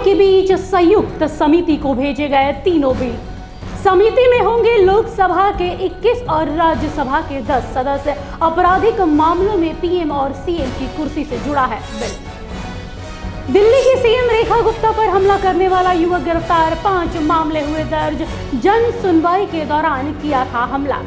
के बीच संयुक्त समिति को भेजे गए तीनों बिल। समिति में होंगे लोकसभा के 21 और राज्यसभा के 10 सदस्य। आपराधिक मामलों में पीएम और सीएम की कुर्सी से जुड़ा है बिल। दिल्ली की सीएम रेखा गुप्ता पर हमला करने वाला युवक गिरफ्तार, 5 मामले हुए दर्ज। जन सुनवाई के दौरान किया था हमला।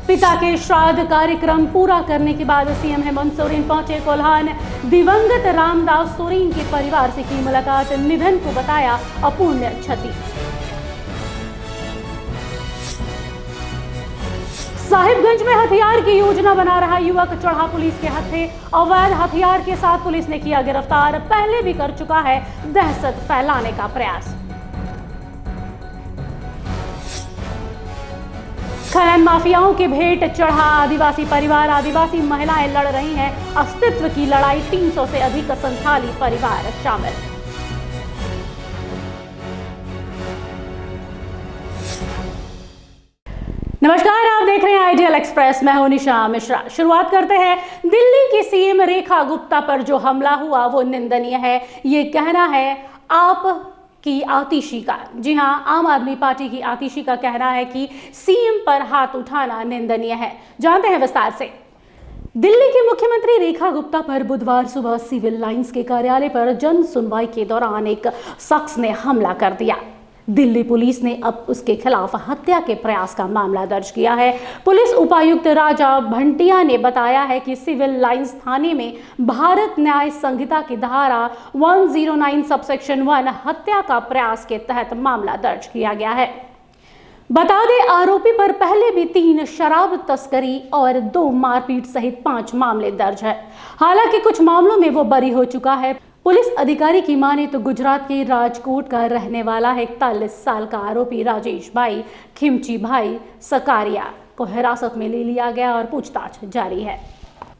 पिता के श्राद्ध कार्यक्रम पूरा करने के बाद सीएम हेमंत सोरेन पहुंचे कोल्हान। दिवंगत रामदास सोरेन के परिवार से की मुलाकात, निधन को बताया अपूर्णीय क्षति। साहिबगंज में हथियार की योजना बना रहा युवक चढ़ा पुलिस के हत्थे। अवैध हथियार के साथ पुलिस ने किया गिरफ्तार, पहले भी कर चुका है दहशत फैलाने का प्रयास। खनन माफियाओं के भेंट चढ़ा आदिवासी परिवार, आदिवासी महिलाएं लड़ रही हैं अस्तित्व की लड़ाई। 300 से अधिक संथाली परिवार शामिल। नमस्कार, आप देख रहे हैं आइडियल एक्सप्रेस। मैं हूं निशा मिश्रा। शुरुआत करते हैं। दिल्ली की सीएम रेखा गुप्ता पर जो हमला हुआ वो निंदनीय है, ये कहना है आप की आतिशी का। जी हां, आम आदमी पार्टी की आतिशी का कहना है कि सीएम पर हाथ उठाना निंदनीय है। जानते हैं विस्तार से। दिल्ली की मुख्यमंत्री रेखा गुप्ता पर बुधवार सुबह सिविल लाइंस के कार्यालय पर जन सुनवाई के दौरान एक शख्स ने हमला कर दिया। दिल्ली पुलिस ने अब उसके खिलाफ हत्या के प्रयास का मामला दर्ज किया है। पुलिस उपायुक्त राजा भंटिया ने बताया है कि सिविल लाइंस थाने में भारत न्याय संहिता की धारा 109 सबसेक्शन 1 हत्या का प्रयास के तहत मामला दर्ज किया गया है। बता दें, आरोपी पर पहले भी 3 शराब तस्करी और 2 मारपीट सहित 5 मामले दर्ज है। हालांकि कुछ मामलों में वो बरी हो चुका है। पुलिस अधिकारी की माने तो गुजरात के राजकोट का रहने वाला है 41 साल का आरोपी राजेश भाई खिमची भाई सकारिया को हिरासत में ले लिया गया और पूछताछ जारी है।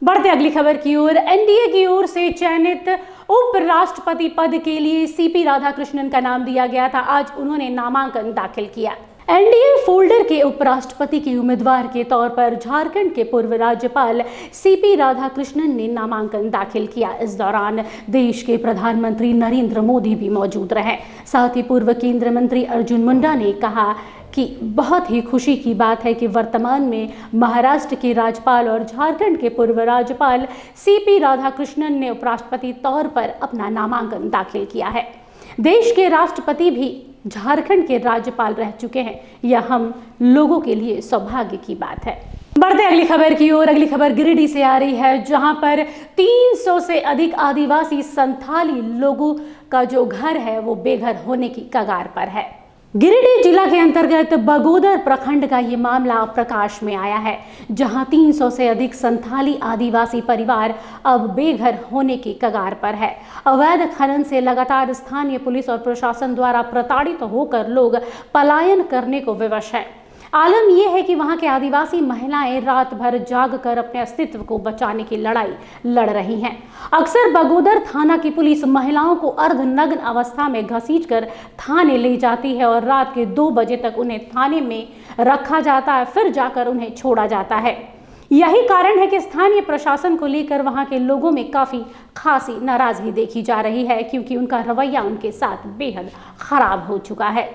बढ़ते अगली खबर की ओर। एनडीए की ओर से चयनित उपराष्ट्रपति पद के लिए सीपी राधाकृष्णन का नाम दिया गया था। आज उन्होंने नामांकन दाखिल किया। एनडीए फोल्डर के उपराष्ट्रपति के उम्मीदवार के तौर पर झारखंड के पूर्व राज्यपाल सीपी राधाकृष्णन ने नामांकन दाखिल किया। इस दौरान देश के प्रधानमंत्री नरेंद्र मोदी भी मौजूद रहे। साथ ही पूर्व केंद्रीय मंत्री अर्जुन मुंडा ने कहा कि बहुत ही खुशी की बात है कि वर्तमान में महाराष्ट्र के राज्यपाल और झारखंड के पूर्व राज्यपाल सीपी राधाकृष्णन ने उपराष्ट्रपति तौर पर अपना नामांकन दाखिल किया है। देश के राष्ट्रपति भी झारखंड के राज्यपाल रह चुके हैं। यह हम लोगों के लिए सौभाग्य की बात है। बढ़ते अगली खबर की ओर। अगली खबर गिरिडीह से आ रही है, जहां पर 300 से अधिक आदिवासी संथाली लोगों का जो घर है वो बेघर होने की कगार पर है। गिरिडीह जिला के अंतर्गत बगोदर प्रखंड का ये मामला प्रकाश में आया है, जहां 300 से अधिक संथाली आदिवासी परिवार अब बेघर होने की कगार पर है। अवैध खनन से लगातार स्थानीय पुलिस और प्रशासन द्वारा प्रताड़ित होकर लोग पलायन करने को विवश है। आलम यह है कि वहां के आदिवासी महिलाएं रात भर जागकर अपने अस्तित्व को बचाने की लड़ाई लड़ रही हैं। अक्सर बगोदर थाना की पुलिस महिलाओं को अर्धनग्न अवस्था में घसीटकर थाने ले जाती है और रात के 2 बजे तक उन्हें थाने में रखा जाता है, फिर जाकर उन्हें छोड़ा जाता है। यही कारण है कि स्थानीय प्रशासन को लेकर वहां के लोगों में काफी खासी नाराजगी देखी जा रही है, क्योंकि उनका रवैया उनके साथ बेहद खराब हो चुका है।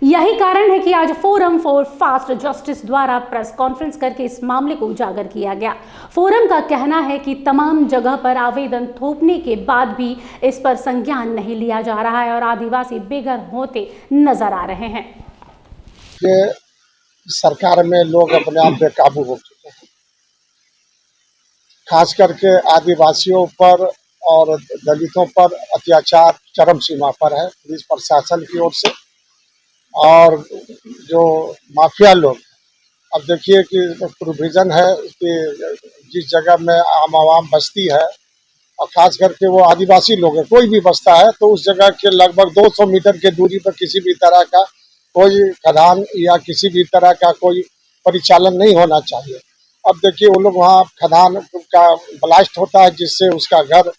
यही कारण है कि आज फोरम फॉर फास्ट जस्टिस द्वारा प्रेस कॉन्फ्रेंस करके इस मामले को उजागर किया गया। फोरम का कहना है कि तमाम जगह पर आवेदन थोपने के बाद भी इस पर संज्ञान नहीं लिया जा रहा है और आदिवासी बेघर होते नजर आ रहे हैं। ये सरकार में लोग अपने आप बेकाबू हो चुके हैं, खास करके आदिवासियों पर और दलितों पर अत्याचार चरम सीमा पर है पुलिस प्रशासन की ओर से। और जो माफिया लोग, अब देखिए कि प्रोविजन है कि जिस जगह में आम आवाम बसती है और खास करके वो आदिवासी लोग है, कोई भी बसता है तो उस जगह के लगभग 200 मीटर के दूरी पर किसी भी तरह का कोई खदान या किसी भी तरह का कोई परिचालन नहीं होना चाहिए। अब देखिए वो लोग वहाँ खदान का ब्लास्ट होता है, जिससे उसका घर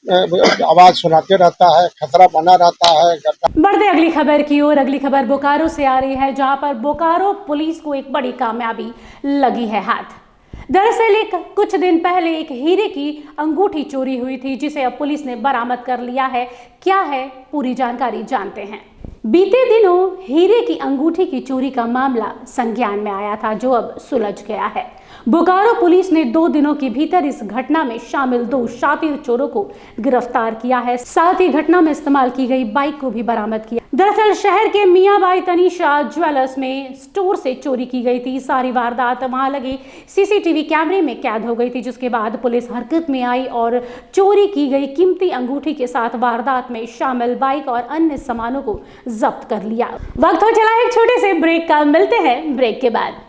आवाज सुनाते रहता है, खतरा बना रहता है। बढ़ते अगली खबर की ओर। अगली खबर बोकारो से आ रही है, जहां पर बोकारो पुलिस को एक बड़ी कामयाबी लगी है हाथ। दरअसल कुछ दिन पहले एक हीरे की अंगूठी चोरी हुई थी, जिसे अब पुलिस ने बरामद कर लिया है। क्या है पूरी जानकारी जानते हैं। बीते दिनों हीरे की अंगूठी की चोरी का मामला संज्ञान में आया था, जो अब सुलझ गया है। बोकारो पुलिस ने 2 दिनों के भीतर इस घटना में शामिल 2 शातिर चोरों को गिरफ्तार किया है। साथ ही घटना में इस्तेमाल की गई बाइक को भी बरामद किया। दरअसल शहर के मियां बाई तनीषा ज्वेलर्स में स्टोर से चोरी की गई थी। सारी वारदात वहां लगे सीसीटीवी कैमरे में कैद हो गई थी, जिसके बाद पुलिस हरकत में आई और चोरी की गई कीमती अंगूठी के साथ वारदात में शामिल बाइक और अन्य सामानों को जब्त कर लिया। वक्त हो चला एक छोटे से ब्रेक का, मिलते हैं ब्रेक के बाद।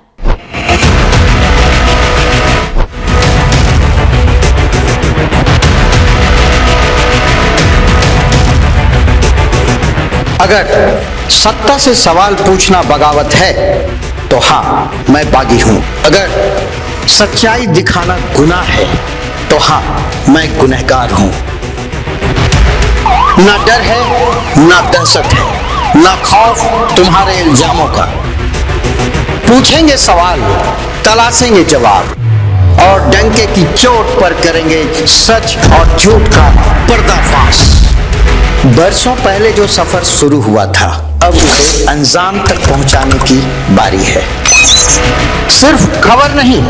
अगर सत्ता से सवाल पूछना बगावत है तो हाँ, मैं बागी हूं। अगर सच्चाई दिखाना गुनाह है तो हाँ, मैं गुनहगार हूं। ना डर है, ना दहशत है, ना खौफ तुम्हारे इल्जामों का। पूछेंगे सवाल, तलाशेंगे जवाब और डंके की चोट पर करेंगे सच और झूठ का पर्दाफाश। बरसों पहले जो सफर शुरू हुआ था, अब अंजाम तक पहुंचाने की बारी है। सिर्फ खबर नहीं,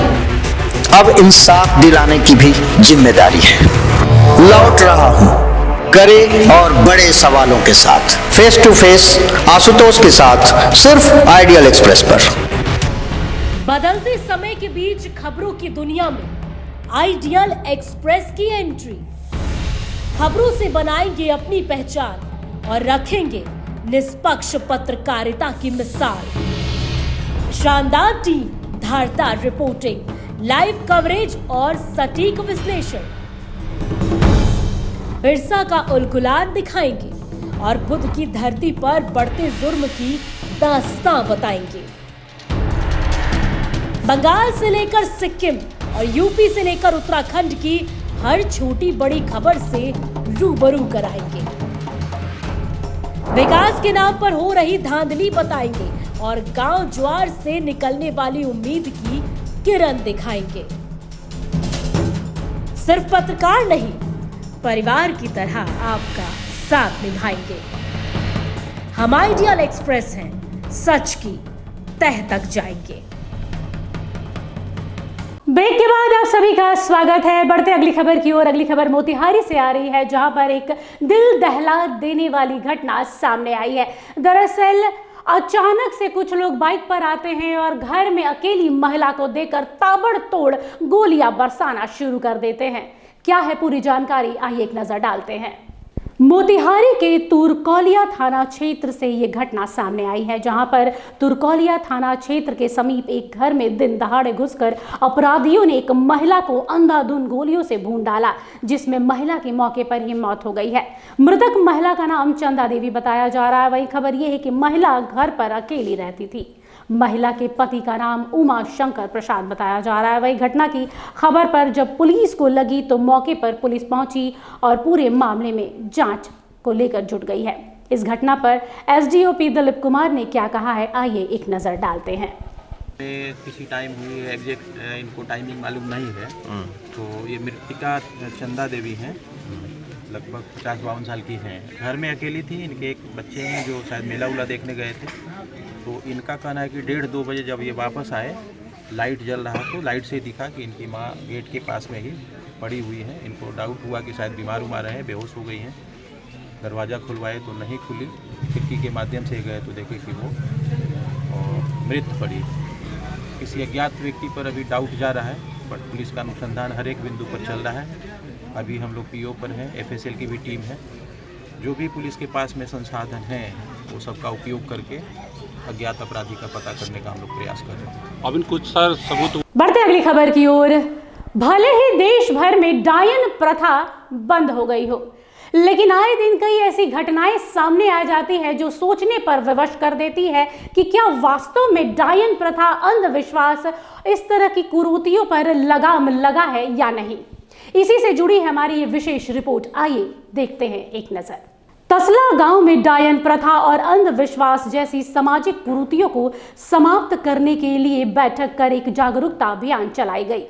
अब इंसाफ दिलाने की भी जिम्मेदारी है। लौट रहा हूं करे और बड़े सवालों के साथ, फेस टू फेस आशुतोष के साथ, सिर्फ आइडियल एक्सप्रेस पर। बदलते समय के बीच खबरों की दुनिया में आइडियल एक्सप्रेस की एंट्री। खबरों से बनाएंगे अपनी पहचान और रखेंगे निष्पक्ष पत्रकारिता की मिसाल। शानदार टीम, धारदार रिपोर्टिंग, लाइव कवरेज और सटीक विश्लेषण। बिरसा का उलगुलान दिखाएंगे और बुध की धरती पर बढ़ते जुर्म की दास्तां बताएंगे। बंगाल से लेकर सिक्किम और यूपी से लेकर उत्तराखंड की हर छोटी बड़ी खबर से रूबरू कराएंगे। विकास के नाम पर हो रही धांधली बताएंगे और गांव ज्वार से निकलने वाली उम्मीद की किरण दिखाएंगे। सिर्फ पत्रकार नहीं, परिवार की तरह आपका साथ निभाएंगे। हम आइडियल एक्सप्रेस हैं, सच की तह तक जाएंगे। ब्रेक के बाद आप सभी का स्वागत है। बढ़ते अगली खबर की ओर। अगली खबर मोतिहारी से आ रही है, जहां पर एक दिल दहला देने वाली घटना सामने आई है। दरअसल अचानक से कुछ लोग बाइक पर आते हैं और घर में अकेली महिला को देखकर ताबड़तोड़ गोलियां बरसाना शुरू कर देते हैं। क्या है पूरी जानकारी, आइए एक नजर डालते हैं। मोतिहारी के तुरकौलिया थाना क्षेत्र से ये घटना सामने आई है, जहां पर तुरकौलिया थाना क्षेत्र के समीप एक घर में दिन दहाड़े घुसकर अपराधियों ने एक महिला को अंधाधुंध गोलियों से भून डाला, जिसमें महिला की मौके पर ही मौत हो गई है। मृतक महिला का नाम चंदा देवी बताया जा रहा है। वही खबर यह है कि महिला घर पर अकेली रहती थी। महिला के पति का नाम उमा शंकर प्रसाद बताया जा रहा है। वही घटना की खबर पर जब पुलिस को लगी तो मौके पर पुलिस पहुंची और पूरे मामले में जांच को लेकर जुट गई है। इस घटना पर एसडीओपी दिलीप कुमार ने क्या कहा है, आइए एक नजर डालते हैं। किसी टाइम हुई है, एग्जैक्ट इनको टाइमिंग मालूम नहीं है। तो ये मृतिका चंदा देवी हैं, लगभग 50-52 साल की हैं। घर में अकेली थी। इनके एक बच्चे हैं जो शायद मेला उला देखने गए थे। तो इनका कहना है कि 1:30-2 बजे जब ये वापस आए, लाइट जल रहा तो लाइट से दिखा कि इनकी माँ गेट के पास में ही पड़ी हुई है। इनको डाउट हुआ कि शायद बीमार उमार हैं, बेहोश हो गई हैं। दरवाज़ा खुलवाए तो नहीं खुली, खिड़की के माध्यम से गए तो देखे कि वो मृत पड़ी। किसी अज्ञात व्यक्ति पर अभी डाउट जा रहा है, बट पुलिस का अनुसंधान हर एक बिंदु पर चल रहा है। अभी हम लोग पीओ पर हैं, एफएसएल की भी टीम है। जो भी पुलिस के पास में संसाधन हैं वो सबका उपयोग करके अज्ञात अपराधी का पता करने का हम लोग प्रयास कर रहे हैं। अब इन कुछ सर सबूत। बढ़ते अगली खबर की ओर। भले ही देश भर में डायन प्रथा बंद हो गई हो, लेकिन आए दिन कई ऐसी घटनाएं सामने आ जाती है जो सोचने पर विवश कर देती है कि क्या वास्तव में डायन प्रथा, अंधविश्वास, इस तरह की कुरीतियों पर लगाम लगा है या नहीं। इसी से जुड़ी है हमारी ये विशेष रिपोर्ट, आइए देखते हैं एक नजर। तसला गांव में डायन प्रथा और अंधविश्वास जैसी सामाजिक कुरीतियों को समाप्त करने के लिए बैठक कर एक जागरूकता अभियान चलाई गई।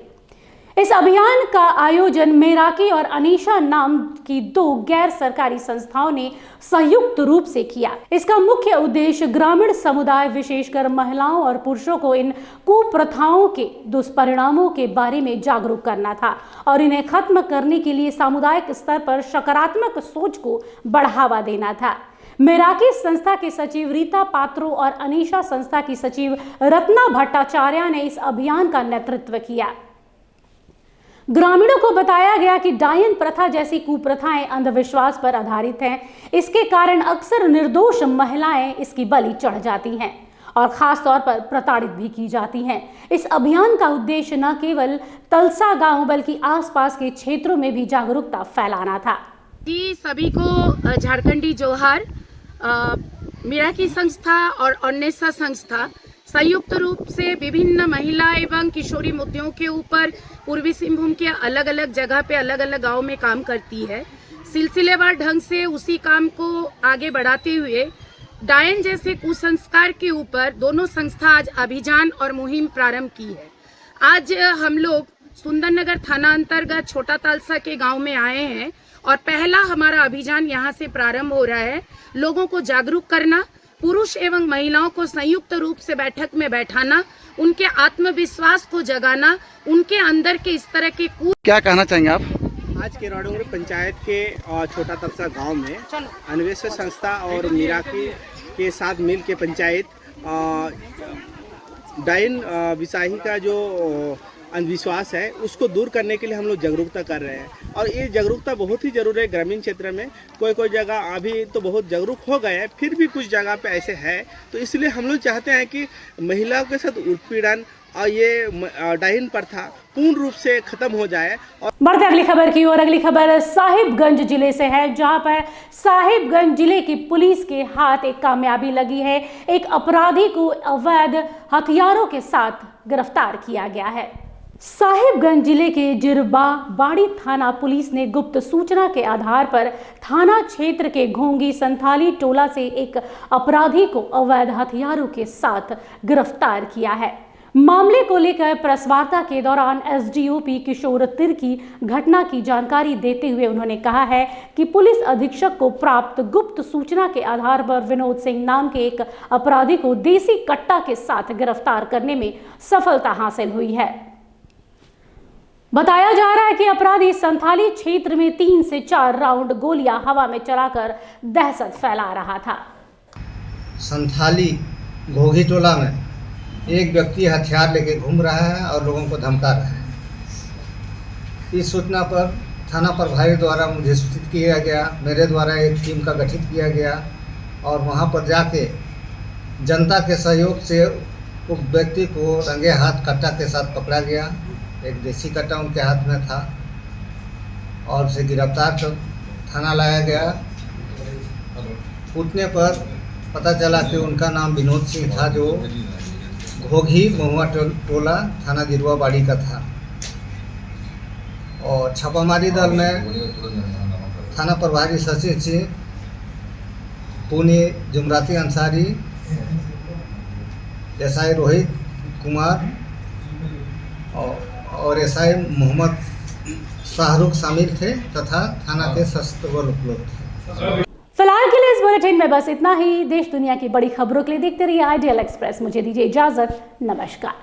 इस अभियान का आयोजन मेराकी और अनीशा नाम की 2 गैर सरकारी संस्थाओं ने संयुक्त रूप से किया। इसका मुख्य उद्देश्य ग्रामीण समुदाय विशेषकर महिलाओं और पुरुषों को इन कुप्रथाओं के दुष्परिणामों के बारे में जागरूक करना था और इन्हें खत्म करने के लिए सामुदायिक स्तर पर सकारात्मक सोच को बढ़ावा देना था। मेराकी संस्था के सचिव रीता पात्रो और अनीशा संस्था की सचिव रत्ना भट्टाचार्य ने इस अभियान का नेतृत्व किया। ग्रामीणों को बताया गया कि डायन प्रथा जैसी कुप्रथाएं अंधविश्वास पर आधारित हैं। इसके कारण अक्सर निर्दोष महिलाएं इसकी बलि चढ़ जाती हैं और खास तौर पर प्रताड़ित भी की जाती हैं। इस अभियान का उद्देश्य न केवल तलसा गांव बल्कि आसपास के क्षेत्रों में भी जागरूकता फैलाना था। जी सभी को झारखंडी जोहार। मेराकी संस्था और अन्वेषा संस्था संयुक्त रूप से विभिन्न महिला एवं किशोरी मुद्दों के ऊपर पूर्वी सिंहभूम के अलग अलग जगह पे अलग अलग गांव में काम करती है। सिलसिलेवार ढंग से उसी काम को आगे बढ़ाते हुए डायन जैसे कुसंस्कार के ऊपर दोनों संस्था आज अभियान और मुहिम प्रारंभ की है। आज हम लोग सुंदरनगर थाना अंतर्गत छोटा तालसा के गांव में आए हैं और पहला हमारा अभियान यहां से प्रारंभ हो रहा है। लोगों को जागरूक करना, पुरुष एवं महिलाओं को संयुक्त रूप से बैठक में बैठाना, उनके आत्मविश्वास को जगाना, उनके अंदर के इस तरह के क्या कहना चाहेंगे आप? आज के राडोंगरी पंचायत के छोटा तलसा गांव में अन्वेषा संस्था और मेराकी के साथ मिल के पंचायत डायन विषाही का जो अंधविश्वास है उसको दूर करने के लिए हम लोग जागरूकता कर रहे हैं और ये जागरूकता बहुत ही जरूरी है। ग्रामीण क्षेत्र में कोई जगह अभी तो बहुत जागरूक हो गए हैं, फिर भी कुछ जगह पे ऐसे है, तो इसलिए हम लोग चाहते हैं कि महिलाओं के साथ उत्पीड़न और ये डायन प्रथा पूर्ण रूप से खत्म हो जाए। और बढ़ते अगली खबर की ओर। अगली खबर साहिबगंज जिले से है, जहां पर साहिबगंज जिले की पुलिस के हाथ एक कामयाबी लगी है। एक अपराधी को अवैध हथियारों के साथ गिरफ्तार किया गया है। साहिबगंज जिले के जिरबा बाड़ी थाना पुलिस ने गुप्त सूचना के आधार पर थाना क्षेत्र के घोंगी संथाली टोला से एक अपराधी को अवैध हथियारों के साथ गिरफ्तार किया है। मामले को लेकर प्रेस वार्ता के दौरान एसडीओपी किशोर तिर्की घटना की जानकारी देते हुए उन्होंने कहा है कि पुलिस अधीक्षक को प्राप्त गुप्त सूचना के आधार पर विनोद सिंह नाम के एक अपराधी को देसी कट्टा के साथ गिरफ्तार करने में सफलता हासिल हुई है। बताया जा रहा है कि अपराधी संथाली क्षेत्र में 3 से 4 राउंड गोलियां हवा में चलाकर दहशत फैला रहा था। संथाली घोगी टोला में एक व्यक्ति हथियार लेके घूम रहा है और लोगों को धमका रहा है। इस सूचना पर थाना प्रभारी द्वारा मुझे सूचित किया गया, मेरे द्वारा एक टीम का गठित किया गया और वहां पर जाके जनता के सहयोग से उस व्यक्ति को रंगे हाथ कट्टा के साथ पकड़ा गया। एक देसी कट्टा उनके हाथ में था और उसे गिरफ्तार कर थाना लाया गया। पूछने पर पता चला कि उनका नाम विनोद सिंह था, जो घोघी महुआ टोला थाना जिरवा बाड़ी का था। और छापामारी दल में थाना प्रभारी सचिन सिंह, पुनी जुमराती अंसारी, एसआई रोहित कुमार और एसआई मोहम्मद शाहरुख शामिल थे तथा थाना के सशस्त्र बल उपलब्ध थे। फिलहाल के लिए इस बुलेटिन में बस इतना ही। देश दुनिया की बड़ी खबरों के लिए देखते रहिए आइडियल एक्सप्रेस। मुझे दीजिए इजाजत, नमस्कार।